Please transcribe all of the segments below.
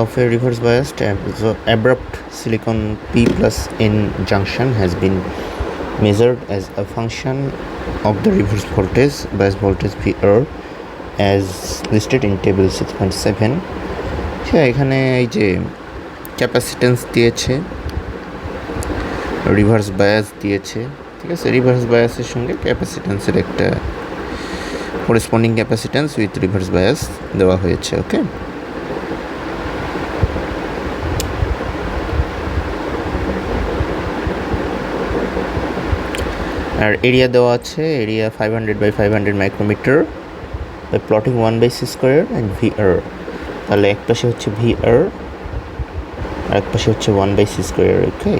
of a reverse biased abrupt silicon P plus N junction has been measured as a function of the reverse voltage bias voltage VR as listed in table 6.7. এখানে এই যে capacitance দিয়েছে, reverse bias দিয়েছে, ঠিক আছে। Reverse বায়াসের সঙ্গে ক্যাপাসিট্যান্সের একটা corresponding capacitance with reverse bias দেওয়া হয়েছে। ওকে, আর এরিয়া দেওয়া আছে, area 500 × 500 micrometre by plotting 1/c² and VR। তাহলে এক পাশে হচ্ছে VR আর এক পাশে হচ্ছে 1/c²। ওকে,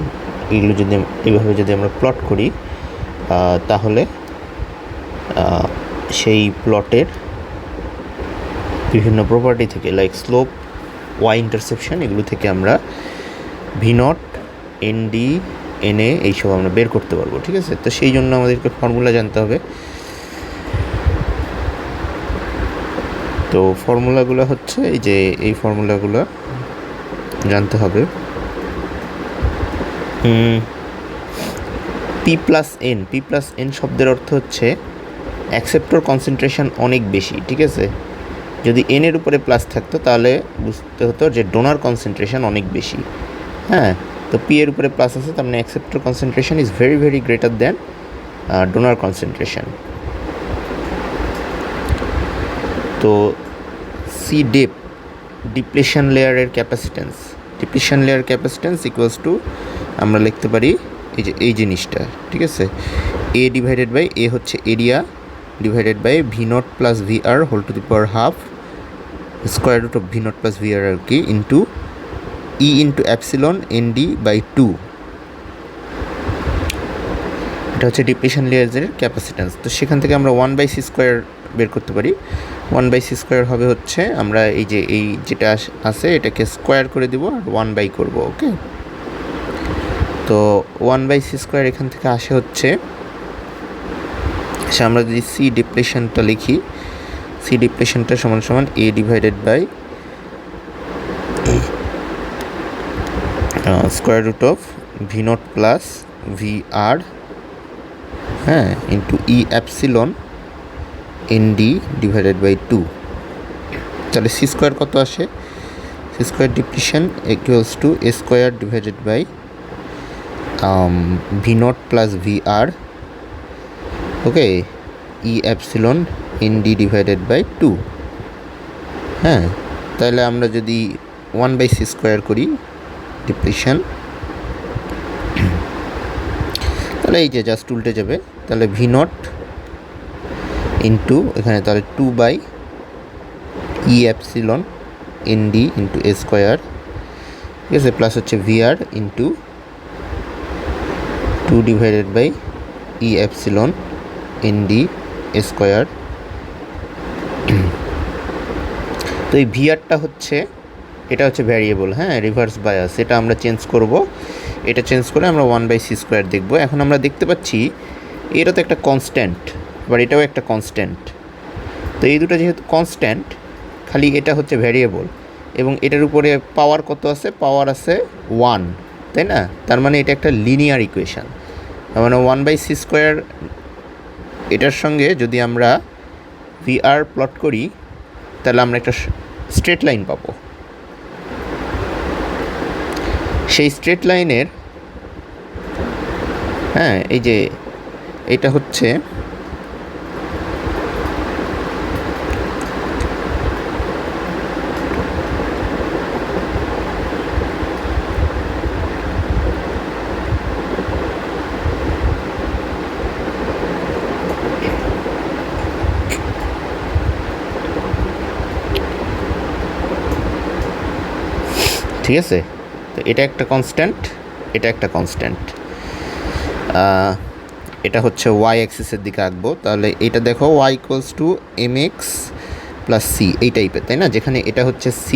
এইগুলো যদি এইভাবে যদি আমরা প্লট করি তাহলে সেই প্লটের বিভিন্ন প্রপার্টি থেকে লাইক স্লোপ, ওয়াই ইন্টারসেপশন, এগুলো থেকে আমরা V0, ND, NA এইসব আমরা বের করতে পারবো। ঠিক আছে, তো সেই জন্য আমাদেরকে ফর্মুলা জানতে হবে। তো ফর্মুলাগুলো হচ্ছে এই যে এই ফর্মুলাগুলো জানতে হবে। P+N শব্দের অর্থ হচ্ছে অ্যাকসেপ্টর কনসেন্ট্রেশন অনেক বেশি। ঠিক আছে, যদি N এর উপরে প্লাস থাকতো তাহলে বুঝতে হতো যে ডোনার কনসেন্ট্রেশন অনেক বেশি। হ্যাঁ, তো P এর উপরে প্লাস আছে, তার মানে acceptor concentration is very very greater than donor concentration. তো সি ডেপ ডিপ্লেশন লেয়ারের ক্যাপাসিট্যান্স ইকুয়ালস টু আমরা লিখতে পারি এই জিনিসটা। ঠিক আছে, A ডিভাইডেড বাই A হচ্ছে area divided by V0 plus VR whole to the power half square root of V0 plus VR আর কি into E into epsilon ND by 2। এটা হচ্ছে ডিপ্লেশন লেয়ারের ক্যাপাসিট্যান্স। তো সেখান থেকে আমরা 1/c² বের করতে পারি। 1/c² হবে হচ্ছে আমরা এই যে এই যেটা আছে এটাকে স্কোয়ার করে দিব আর 1/, করব। ওকে, তো 1/c² এখান থেকে আসে হচ্ছে, আমরা যদি সি ডিপ্লেশনটা লিখি, সি ডিপ্লেশনটা সমান সমান A divided by square root of V0 plus VR, হ্যাঁ, into E epsilon ND divided by 2। তাহলে C² কত আসে? C² depletion equals to A² divided by V0 plus VR, okay, E epsilon ND divided by 2। হ্যাঁ, তাহলে আমরা যদি 1/c² করি depletion, তাহলে এই যে জাস্ট উল্টে যাবে। তাহলে V0 ইন্টু এখানে তাহলে 2/E epsilon ND into A², ঠিক আছে, প্লাস হচ্ছে VR into 2 divided by E epsilon ND A²। তো এই VRটা হচ্ছে, এটা হচ্ছে ভ্যারিয়েবল, হ্যাঁ, রিভার্স বায়াস। এটা আমরা চেঞ্জ করব, এটা চেঞ্জ করে আমরা 1/c² দেখব। এখন আমরা দেখতে পাচ্ছি এটা তো একটা কনস্ট্যান্ট, আবার এটাও একটা কনস্ট্যান্ট। তো এই দুটো যেহেতু কনস্ট্যান্ট, খালি এটা হচ্ছে ভ্যারিয়েবল, এবং এটার উপরে পাওয়ার কত আছে? পাওয়ার আছে 1, তাই না? তার মানে এটা একটা লিনিয়ার ইকুয়েশান। তার মানে 1/c² এটার সঙ্গে যদি আমরা VR প্লট করি তাহলে আমরা একটা স্ট্রেট লাইন পাবো। সেই স্ট্রেট লাইনের, হ্যাঁ, এই যে এটা হচ্ছে ঠিক আছে। তো এটা একটা কনস্ট্যান্ট, এটা একটা কনস্ট্যান্ট। এটা হচ্ছে ওয়াই অ্যাক্সিসের দিকে আঁকবো। তাহলে এটা দেখো y equals to mx plus c এই টাইপের, তাই না? যেখানে এটা হচ্ছে c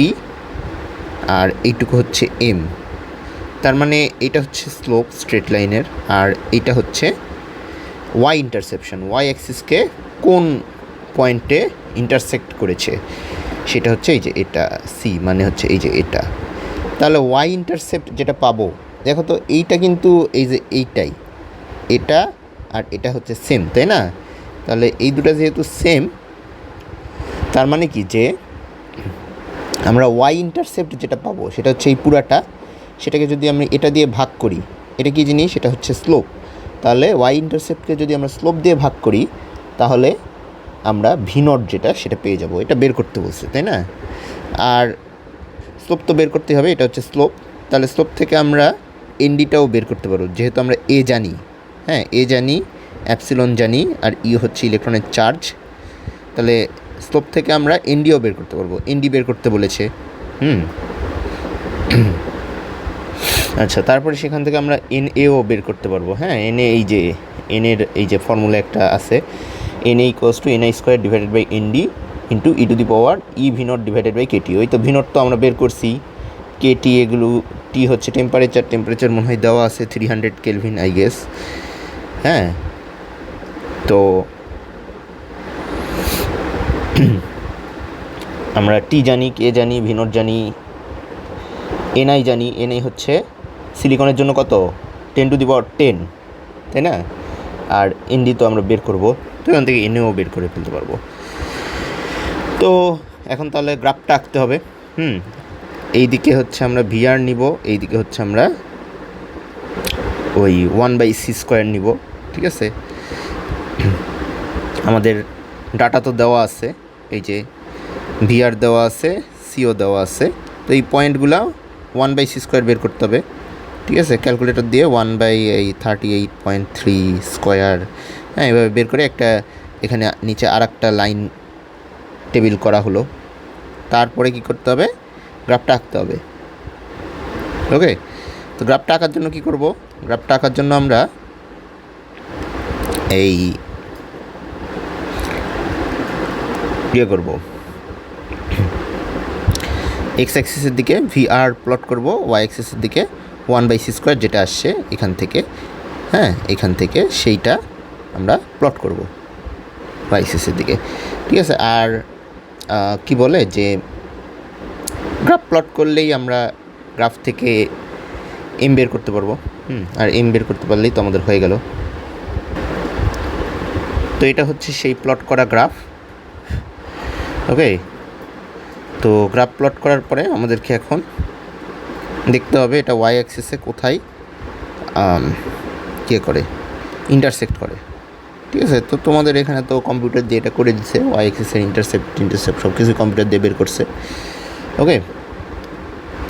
আর এইটুকু হচ্ছে m। তার মানে এটা হচ্ছে স্লোপ স্ট্রেট লাইনের, আর এটা হচ্ছে ওয়াই ইন্টারসেপশন, ওয়াই অ্যাক্সিসকে কোন পয়েন্টে ইন্টারসেক্ট করেছে সেটা হচ্ছে এই যে এটা, সি মানে হচ্ছে এই যে এটা। তাহলে ওয়াই ইন্টারসেপ্ট যেটা পাবো, দেখো তো এইটা কিন্তু এই যে এইটাই, এটা আর এটা হচ্ছে সেম, তাই না? তাহলে এই দুটো যেহেতু সেম, তার মানে কি যে আমরা ওয়াই ইন্টারসেপ্ট যেটা পাবো সেটা হচ্ছে এই পুরাটা, সেটাকে যদি আমি এটা দিয়ে ভাগ করি, এটা কি জিনিস, সেটা হচ্ছে স্লোপ। তাহলে ওয়াই ইন্টারসেপ্টকে যদি আমরা স্লোপ দিয়ে ভাগ করি, তাহলে আমরা ভি নট যেটা সেটা পেয়ে যাব। এটা বের করতে বলছে, তাই না? আর স্লোপ তো বের করতে হবে, এটা হচ্ছে স্লোপ। তাহলে স্লোপ থেকে আমরা এনডিটাও বের করতে পারবো, যেহেতু আমরা এ জানি, হ্যাঁ এ জানি, অ্যাপসিলন জানি, আর ই হচ্ছে ইলেকট্রনের চার্জ। তাহলে স্লোপ থেকে আমরা এনডিও বের করতে পারবো, এনডি বের করতে বলেছে। আচ্ছা, তারপরে সেখান থেকে আমরা এন এও বের করতে পারবো। হ্যাঁ এন এ, এই যে এন এর এই যে ফর্মুলা একটা আছে, N A equals to N I square divided by N D into E to the power E V nought divided by KT. ওই তো ভি নট তো আমরা বের করছি, কেটি এগুলো, টি হচ্ছে টেম্পারেচার, টেম্পারেচার মনে হয় দেওয়া আছে 300 কেলভিন আই গেস। হ্যাঁ তো আমরা টি জানি, কে জানি, ভি নট জানি, এনআই জানি। এনআই হচ্ছে সিলিকনের জন্য কত, 10 টু দি পাওয়ার 10, তাই না? আর এনডি তো আমরা বের করবো, তো এখান থেকে এনএও বের করে ফেলতে পারবো। তো এখন তাহলে গ্রাফটা আঁকতে হবে। এই দিকে হচ্ছে আমরা ভিআর নিব, এই দিকে হচ্ছে আমরা ওই 1/c² নিব, ঠিক আছে? আমাদের ডাটা তো দেওয়া আছে, এই যে ভিআর দেওয়া আছে, সিও দেওয়া আছে। তো এই পয়েন্টগুলো 1/c² বের করতে হবে, ঠিক আছে? ক্যালকুলেটর দিয়ে 1/38.3², হ্যাঁ এভাবে বের করে একটা এখানে নিচে আর একটা লাইন টেবিল করা হলো। তারপরে কি করতে হবে, গ্রাফটা আঁকতে হবে। ওকে, তো গ্রাফটা আঁকার জন্য কি করব, গ্রাফটা আঁকার জন্য আমরা এই ইয়ে করব, এক্স অ্যাক্সিসের দিকে ভিআর প্লট করব, ওয়াই অ্যাক্সিসের দিকে 1/c² যেটা আসছে এখান থেকে, হ্যাঁ এখান থেকে সেইটা আমরা প্লট করব ওয়াই অ্যাক্সিসের দিকে, ঠিক আছে? আর কি বলে যে গ্রাফ প্লট করলেই আমরা গ্রাফ থেকে এম বের করতে পারবো। আর এম বের করতে পারলেই তো আমাদের হয়ে গেল। তো এটা হচ্ছে সেই প্লট করা গ্রাফ। ওকে, তো গ্রাফ প্লট করার পরে আমাদেরকে এখন দেখতে হবে এটা ওয়াই অ্যাক্সিসে কোথায় কে করে, ইন্টারসেক্ট করে, ঠিক আছে? তো তোমাদের এখানে তো কম্পিউটার দিয়ে এটা করে দিচ্ছে, ওয়াই অ্যাক্সিসের ইন্টারসেপ্ট সব কিছু কম্পিউটার দিয়ে বের করছে। ওকে,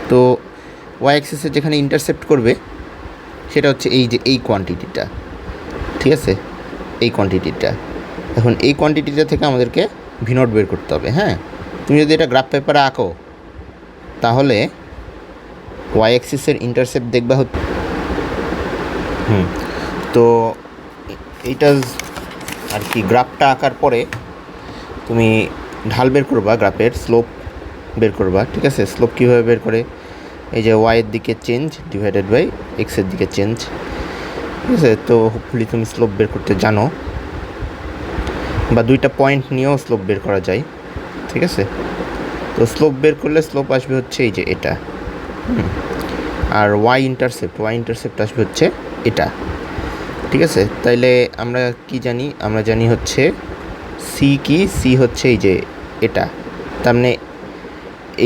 তো ওয়াই অ্যাক্সিসে যেখানে ইন্টারসেপ্ট করবে সেটা হচ্ছে এই যে এই কোয়ান্টিটিটা, ঠিক আছে? এই কোয়ান্টিটিটা, এখন এই কোয়ান্টিটিটা থেকে আমাদেরকে ভি নট বের করতে হবে। হ্যাঁ, তুমি যদি এটা গ্রাফ পেপারে আঁকো তাহলে ওয়াই অ্যাক্সিসের ইন্টারসেপ্ট দেখবা তো এইটা আর কি, গ্রাফটা আঁকার পরে তুমি ঢাল বের করবা, গ্রাফের স্লোপ বের করবা, ঠিক আছে? স্লোপ কীভাবে বের করে, এই যে ওয়াইয়ের দিকে চেঞ্জ ডিভাইডেড বাই এক্সের দিকে চেঞ্জ, ঠিক আছে? তো হোপফুলি তুমি স্লোপ বের করতে জানো, বা দুইটা পয়েন্ট নিয়েও স্লোপ বের করা যায়, ঠিক আছে? তো স্লোপ বের করলে স্লোপ আসবে হচ্ছে এই যে এটা, আর ওয়াই ইন্টারসেপ্ট আসবে হচ্ছে এটা, ঠিক আছে? তাইলে আমরা কি জানি, আমরা জানি হচ্ছে সি কি, সি হচ্ছে এই যে এটা, তার মানে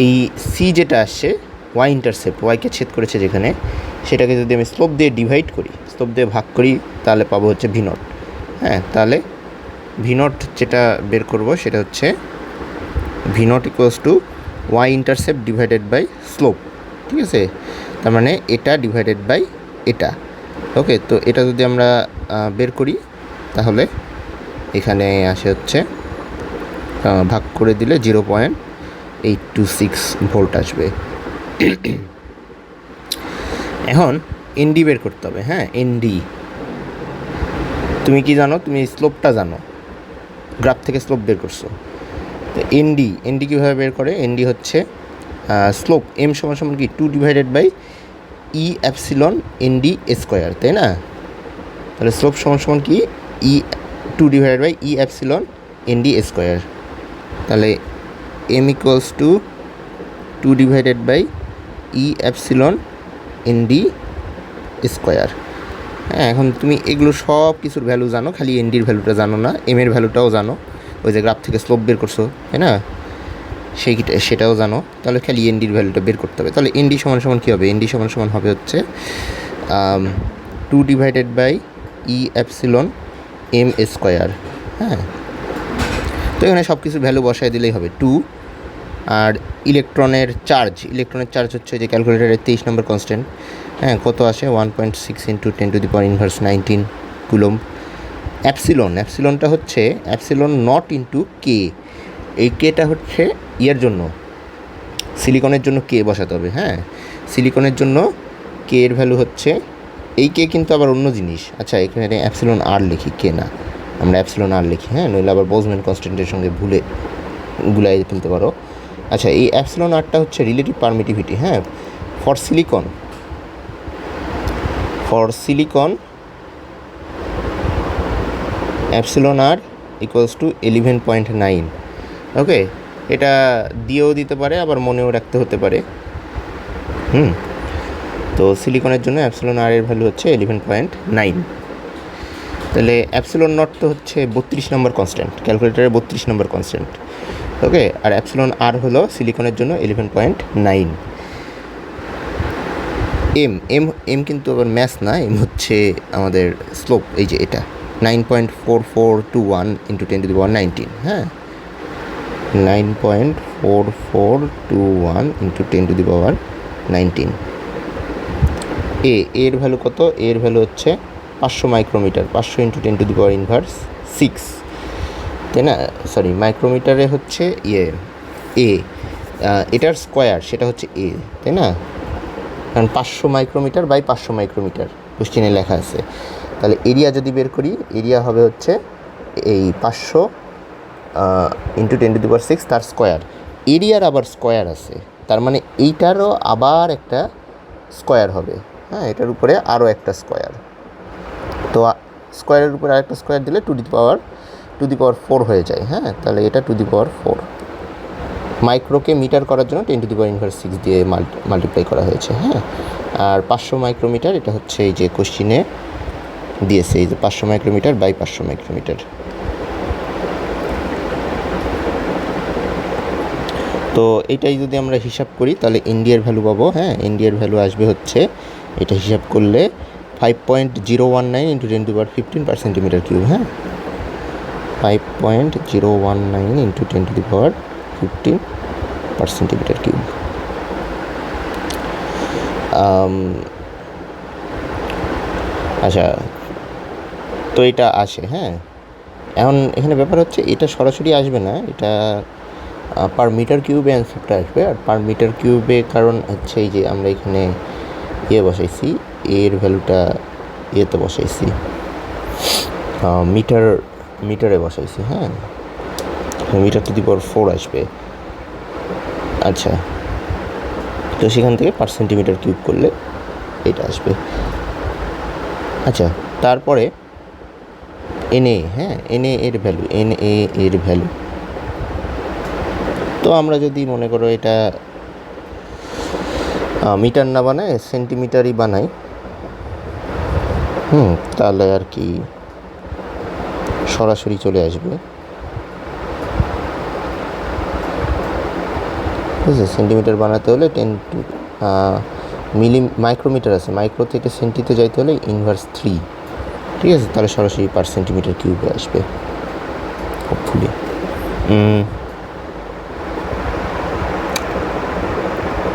এই সি যেটা আসছে ওয়াই ইন্টারসেপ্ট, ওয়াইকে ছেদ করেছে যেখানে, সেটাকে যদি আমি স্লোপ দিয়ে ডিভাইড করি, স্লোপ দিয়ে ভাগ করি, তাহলে পাবো হচ্ছে ভি নট। হ্যাঁ, তাহলে ভি নট যেটা বের করব সেটা হচ্ছে V nought equals to Y intercept divided by slope, ঠিক আছে? তার মানে এটা ডিভাইডেড বাই এটা। ওকে, তো এটা যদি আমরা বের করি তাহলে এখানে আসে হচ্ছে ভাগ করে দিলে 0.826 ভোল্ট আসবে। এখন এনডি বের করতে হবে। হ্যাঁ, এনডি তুমি কি জানো, তুমি স্লোপটা জানো, গ্রাফ থেকে স্লোপ বের করছো। তো এনডি কীভাবে বের করে, এনডি হচ্ছে স্লোপ এম সমান কি 2 divided by E epsilon N D square, তাই না? তাহলে স্লোপ সমান কি 2 divided by E epsilon N D square. তাহলে M equals to 2 divided by E epsilon N D square. হ্যাঁ, এখন তুমি এগুলো সব কিছুর ভ্যালু জানো, খালি এন ডির ভ্যালুটা জানো না, এম এর ভ্যালুটাও জানো, ওই যে গ্রাফ থেকে স্লোপ বের করছো, তাই না, সেটাও জানো। তাহলে খালি এন ডির ভ্যালুটা বের করতে হবে। তাহলে এন ডি সমান সমান কী হবে? এন ডি সমান সমান হবে হচ্ছে 2 divided by E epsilon M square. হ্যাঁ, তো এখানে সব কিছু ভ্যালু বসায় দিলেই হবে 2। আর ইলেকট্রনের চার্জ হচ্ছে যে ক্যালকুলেটারের 23 নম্বর কনস্ট্যান্ট। হ্যাঁ, কত আসে? 1.6 ইন্টু 10⁻⁻19 কুলম্ব। অ্যাপসিলনটা হচ্ছে অ্যাপসিলন নট ইন্টু কে। এই কেটা হচ্ছে ইয়ের জন্য, সিলিকনের জন্য কে বসাতে হবে। হ্যাঁ, সিলিকনের জন্য কে এর ভ্যালু হচ্ছে, এই কে কিন্তু আবার অন্য জিনিস। আচ্ছা, এখানে অ্যাপসিলন আর লিখি, কে না, আমরা অ্যাপসিলন আর লিখি। হ্যাঁ, নইলে আবার বোলজম্যান কনস্ট্যান্টের সঙ্গে গুলাই ফেলতে পারো। আচ্ছা, এই অ্যাপসিলন আরটা হচ্ছে রিলেটিভ পারমিটিভিটি। হ্যাঁ, for silicon epsilon R equals to 11.9। Okay, এটা দিয়েও দিতে পারে, আবার মনেও রাখতে হতে পারে। তো সিলিকনের জন্য অ্যাপসিলন আর এর ভ্যালু হচ্ছে 11.9। তাহলে অ্যাপসিলন নট তো হচ্ছে 32 নম্বর কনস্ট্যান্ট, ক্যালকুলেটারের 32 নম্বর কনস্ট্যান্ট। ওকে, আর অ্যাপসিলন আর হলো সিলিকনের জন্য 11.9। এম কিন্তু আবার ম্যাথ না, এম হচ্ছে আমাদের স্লোপ। এই যে এটা 9.4421 ইন্টু 10⁻19। হ্যাঁ, 9.4421 ইন্টু 10⁻19। এর ভ্যালু কত? এর ভ্যালু হচ্ছে 500 মাইক্রোমিটার। 500 ইন্টু 10⁻6, তাই না? সরি, মাইক্রোমিটারে হচ্ছে এটার স্কোয়ার, সেটা হচ্ছে এ, তাই না? কারণ 500 মাইক্রোমিটার বাই 500 মাইক্রোমিটার কোশ্চেনে লেখা আছে। তাহলে এরিয়া যদি বের করি, এরিয়া হবে হচ্ছে এই 500 ইন্টু 10⁻6 তার স্কোয়ার। এরিয়ার আবার স্কোয়ার আছে, তার মানে এইটারও আবার একটা স্কোয়ার হবে। হ্যাঁ, এটার উপরে আরও একটা স্কোয়ার। তো স্কোয়ারের উপরে আরেকটা স্কোয়ার দিলে টু দি পাওয়ার 4 হয়ে যায়। হ্যাঁ, তাহলে এটা টু দি পাওয়ার 4। মাইক্রোকে মিটার করার জন্য 10⁻6 দিয়ে মাল্টিপ্লাই করা হয়েছে। হ্যাঁ, আর 500 মাইক্রোমিটার এটা হচ্ছে এই যে কোশ্চিনে দিয়েছে, এই যে 500 মাইক্রোমিটার বাই 500 মাইক্রোমিটার। তো এটাই যদি আমরা হিসাব করি তাহলে ইন্ডিয়ার ভ্যালু পাবো। হ্যাঁ, ইন্ডিয়ার ভ্যালু আসবে হচ্ছে, এটা হিসাব করলে 5.019 ইন্টু 10⁻15 পার সেন্টিমিটার কিউব। হ্যাঁ, 5.019 ইন্টু 10⁻15 পার সেন্টিমিটার কিউব। আচ্ছা, তো এটা আসে। হ্যাঁ, এখন এখানে ব্যাপার হচ্ছে এটা সরাসরি আসবে না, এটা পার মিটার কিউবে অ্যান্সারটা আসবে। আর পার মিটার কিউবে কারণ হচ্ছে এই যে আমরা এখানে বসাইছি, এর ভ্যালুটা ইয়েতে বসাইছি, মিটারে বসাইছি। হ্যাঁ, মিটার টু দি পাওয়ার 4 আসবে। আচ্ছা, তো সেখান থেকে পার সেন্টিমিটার কিউব করলে এটা আসবে। আচ্ছা, তারপরে এনএ। হ্যাঁ, এনএ এর ভ্যালু, তো আমরা যদি মনে করো এটা মিটার না বানায় সেন্টিমিটারই বানাই, তাহলে আর কি সরাসরি চলে আসবে। বুঝলে, সেন্টিমিটার বানাতে হলে 10 টু মাইক্রোমিটার আছে, মাইক্রো থেকে সেন্টিতে যাইতে হলে ইনভার্স 3। ঠিক আছে, তাহলে সরাসরি পার সেন্টিমিটার কিউবে আসবে হোপফুলি।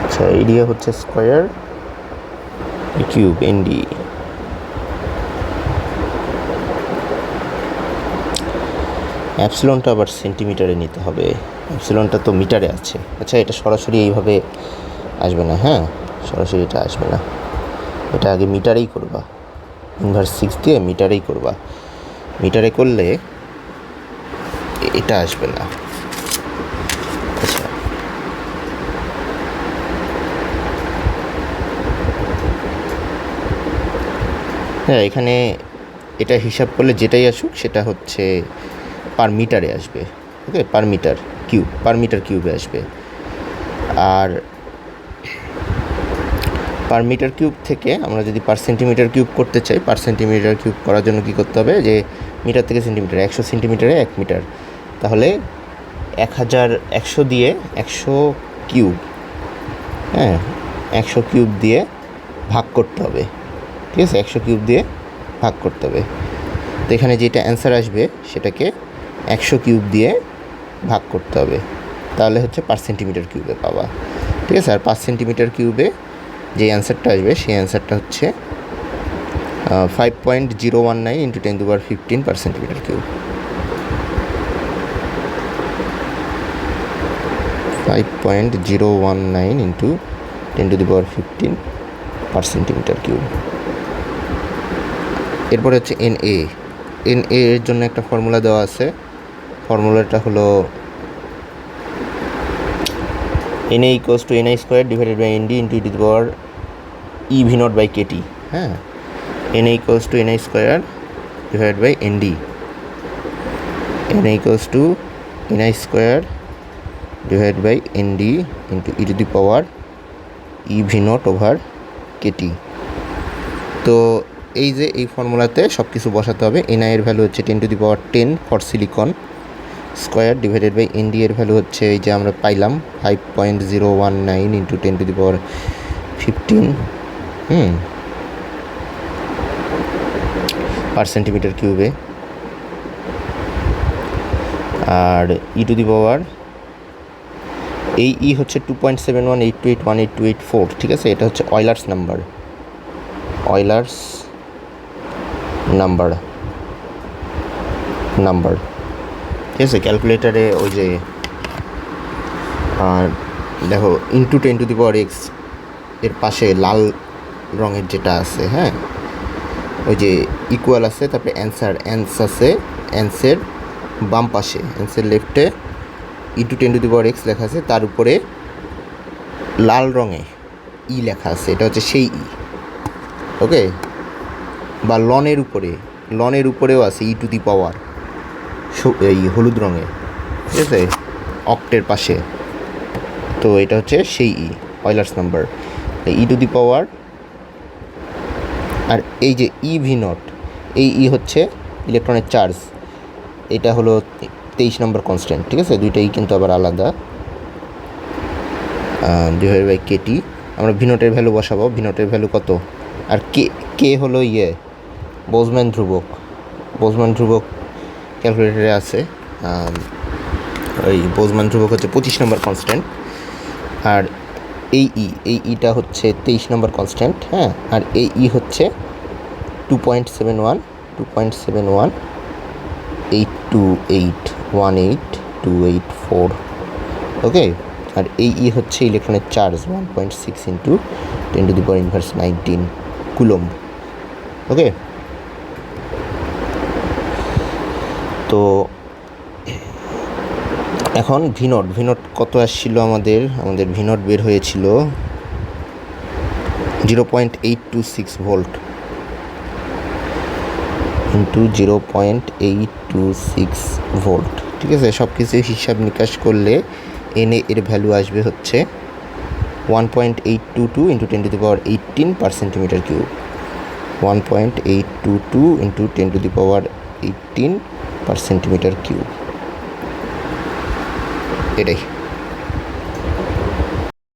আচ্ছা, এরিয়া হচ্ছে স্কোয়ার কিউব এনডি। অ্যাপসিলনটা আবার সেন্টিমিটারে নিতে হবে, অ্যাপসিলনটা তো মিটারে আছে। আচ্ছা, এটা সরাসরি এইভাবে আসবে না। হ্যাঁ, সরাসরি এটা আসবে না, এটা আগে মিটারেই করবা, ইনভার্স 6 দিয়ে মিটারেই করবা। মিটারে করলে এটা আসবে না। আচ্ছা, হ্যাঁ, এখানে এটা হিসাব করলে যেটাই আসুক সেটা হচ্ছে পার মিটারে আসবে। Okay, per metre cube, per metre কিউবে আসবে। আর পার মিটার কিউব থেকে আমরা যদি পার সেন্টিমিটার কিউব করতে চাই, পার সেন্টিমিটার কিউব করার জন্য কী করতে হবে, যে মিটার থেকে সেন্টিমিটার, 100 সেন্টিমিটারে 1 মিটার, তাহলে 100 দিয়ে 100 কিউব, হ্যাঁ 100 কিউব দিয়ে ভাগ করতে হবে, ঠিক আছে, 100 কিউব দিয়ে ভাগ করতে হবে। তো এখানে যেটা অ্যান্সার আসবে সেটাকে 100 কিউব দিয়ে ভাগ করতে হবে, তাহলে হচ্ছে পার সেন্টিমিটার কিউবে পাবা, ঠিক আছে। আর 5 সেন্টিমিটার কিউবে যে অ্যান্সারটা আসবে সেই অ্যান্সারটা হচ্ছে 5.019 ইন্টু 10⁻15 পার সেন্টিমিটার কিউব। 5.019 ইন্টু 10⁻15 পার সেন্টিমিটার কিউব। এরপরে হচ্ছে NA এর জন্য একটা ফর্মুলা দেওয়া আছে, ফর্মুলাটা হলো NA = NI² divided by ND into e⁻(EV0/kT), হ্যাঁ, NA = NI² divided by ND, NA = NI² divided by ND into e⁻(EV0/kT। তো এই যে এই ফর্মুলাতে সব কিছু বসাতে হবে। NI এর ভ্যালু হচ্ছে 10⁻10 for silicon square divided by ND এর ভ্যালু হচ্ছে এই যে আমরা পাইলাম 5.019 ইন্টু 10⁻15 পার সেন্টিমিটার কিউবে। আর এই হচ্ছে 2.7182818284, ঠিক আছে, এটা হচ্ছে অয়লার্স নাম্বার, ঠিক আছে। ক্যালকুলেটারে ওই যে দেখো ইন্টু 10⁻x এর পাশে লাল রঙের যেটা আছে, হ্যাঁ, ওই যে ইকুয়াল আছে, তারপরে অ্যান্সার আছে, অ্যান্সার বাম পাশে, অ্যান্সার লেফটে ইন্টু 10⁻x লেখা আছে, তার উপরে লাল রঙে ই লেখা আছে, এটা হচ্ছে সেই ই, ওকে। বা লনের উপরেও আছে e⁻, এই হলুদ রঙে, ঠিক আছে, অক্টের পাশে। তো এটা হচ্ছে সেই ই, অয়লার্স নাম্বার, e⁻। আর এই যে EV0, এই ই হচ্ছে ইলেকট্রনের চার্জ, এটা হলো 23 নম্বর কনস্ট্যান্ট, ঠিক আছে, দুইটাই কিন্তু আবার আলাদা। ডিভাইডেড বাই KT, আমরা V0 এর ভ্যালু বসাবো, V0 এর ভ্যালু কত, আর কে হলো বোলজম্যান ধ্রুবক ক্যালকুলেটরে আছে, ওই বোলজম্যান ধ্রুবক হচ্ছে 25 নম্বর কনস্ট্যান্ট। আর এই ইটা হচ্ছে 23 নম্বর কনস্ট্যান্ট, হ্যাঁ। আর এই ই হচ্ছে 2.71 ওকে। আর এই ই হচ্ছে ইলেকট্রনের চার্জ 1.6 ইন্টু 10⁻19 কুলম্ব, ওকে। তো এখন V0 কত আসছিল, আমাদের V0 বের হয়েছিল 0.826 ভোল্ট ইন্টু 0.826 ভোল্ট, ঠিক আছে। সব কিছু হিসাব নিকাশ করলে NA এর ভ্যালু আসবে হচ্ছে 1.822 ইন্টু 10⁻18 পার সেন্টিমিটার কিউব, 1.822 ইন্টু 10⁻18 পার সেন্টিমিটার কিউব, এটাই।